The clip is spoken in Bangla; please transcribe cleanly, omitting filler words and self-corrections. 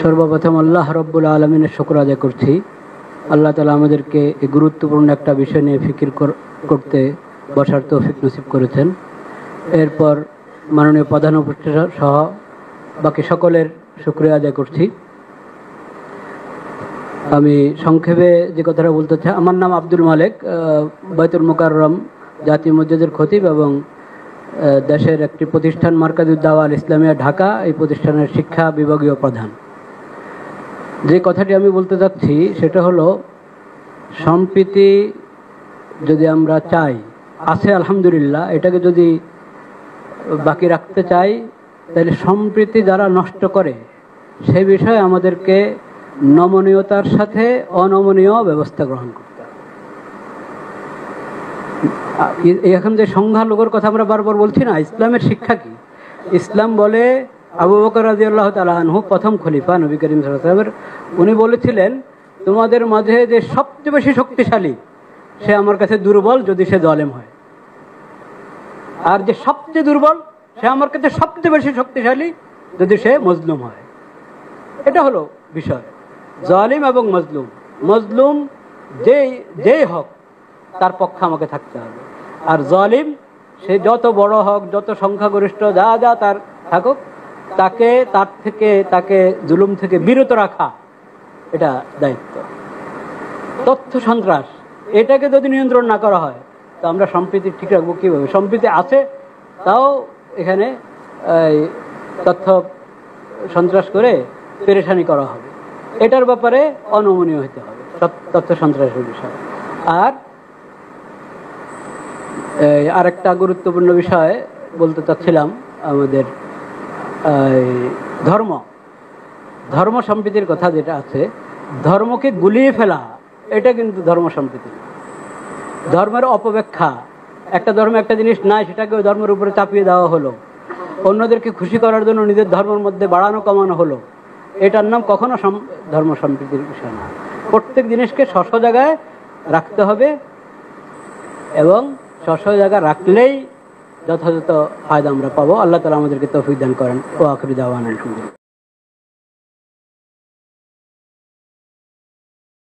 সর্বপ্রথম আল্লাহ রব্বুল আলমিনের শুকর আদায় করছি। আল্লাহ তাআলা আমাদেরকে এই গুরুত্বপূর্ণ একটা বিষয় নিয়ে ফিকির করতে বসার তৌফিক নসিব করেছেন। এরপর মাননীয় প্রধান উপদেষ্টা সহ বাকি সকলের শুকরিয়া আদায় করছি। আমি সংক্ষেপে যে কথাটা বলতে চাই, আমার নাম আব্দুল মালেক, বাইতুল মুকাররম জাতীয় মসজিদের খতিব এবং দেশের একটি প্রতিষ্ঠান মার্কাজুদ দাওয়া আল ইসলামিয়া ঢাকা, এই প্রতিষ্ঠানের শিক্ষা বিভাগীয় প্রধান। যে কথাটি আমি বলতে চাচ্ছি সেটা হলো, সম্প্রীতি যদি আমরা চাই, আছে আলহামদুলিল্লাহ, এটাকে যদি বাকি রাখতে চাই তাহলে সম্প্রীতি যারা নষ্ট করে সে বিষয়ে আমাদেরকে নমনীয়তার সাথে অনমনীয় ব্যবস্থা গ্রহণ করতে হবে। এখন যে সংখ্যালঘুর কথা আমরা বারবার বলছি না, ইসলামের শিক্ষা কি? ইসলাম বলে, আবু বকর রাদিয়াল্লাহু তাআলা আনহু প্রথম খলিফা নবী করিম সাল্লাল্লাহু আলাইহি ওয়াসাল্লামের, উনি বলেছিলেন, তোমাদের মাঝে যে সবচেয়ে বেশি শক্তিশালী সে আমার কাছে দুর্বল যদি সে জালেম হয়, আর যে সবচেয়ে দুর্বল সে আমার কাছে সবচেয়ে বেশি শক্তিশালী যদি সে মজলুম হয়। এটা হলো বিষয়। জালিম এবং মজলুম, মজলুম যেই হোক তার পক্ষে আমাকে থাকতে হবে, আর জালিম সে যত বড় হোক, যত সংখ্যাগরিষ্ঠ যা তার থাকুক, তাকে জুলুম থেকে বিরত রাখা এটা দায়িত্ব। তথ্য সন্ত্রাস, এটাকে যদি নিয়ন্ত্রণ না করা হয় তো আমরা সম্প্রীতি ঠিক রাখবো কীভাবে? সম্প্রীতি আছে, তাও এখানে তথ্য সন্ত্রাস করে পেরেশানি করা হবে। এটার ব্যাপারে অনমনীয় হতে হবে তথ্য সন্ত্রাসের বিষয়। আর একটা গুরুত্বপূর্ণ বিষয় বলতে চাচ্ছিলাম, আমাদের ধর্ম সম্প্রীতির কথা যেটা আছে, ধর্মকে গুলিয়ে ফেলা এটা কিন্তু ধর্ম সম্প্রীতি। ধর্মের অপব্যাখ্যা, একটা ধর্মে একটা জিনিস নাই, সেটাকে ওই ধর্মের উপরে চাপিয়ে দেওয়া হলো, অন্যদেরকে খুশি করার জন্য নিজের ধর্মের মধ্যে বাড়ানো কমানো হলো, এটার নাম কখনো ধর্ম সম্প্রীতির বিষয় না। প্রত্যেক জিনিসকে স্ব জায়গায় রাখতে হবে, এবং স্ব জায়গায় রাখলেই যথাযথ ফায়দা আমরা পাবো। আল্লাহ তাআলা আমাদেরকে তৌফিক দান করেন। ওয়া আখিরু দাওয়ানা আলহামদুলিল্লাহ।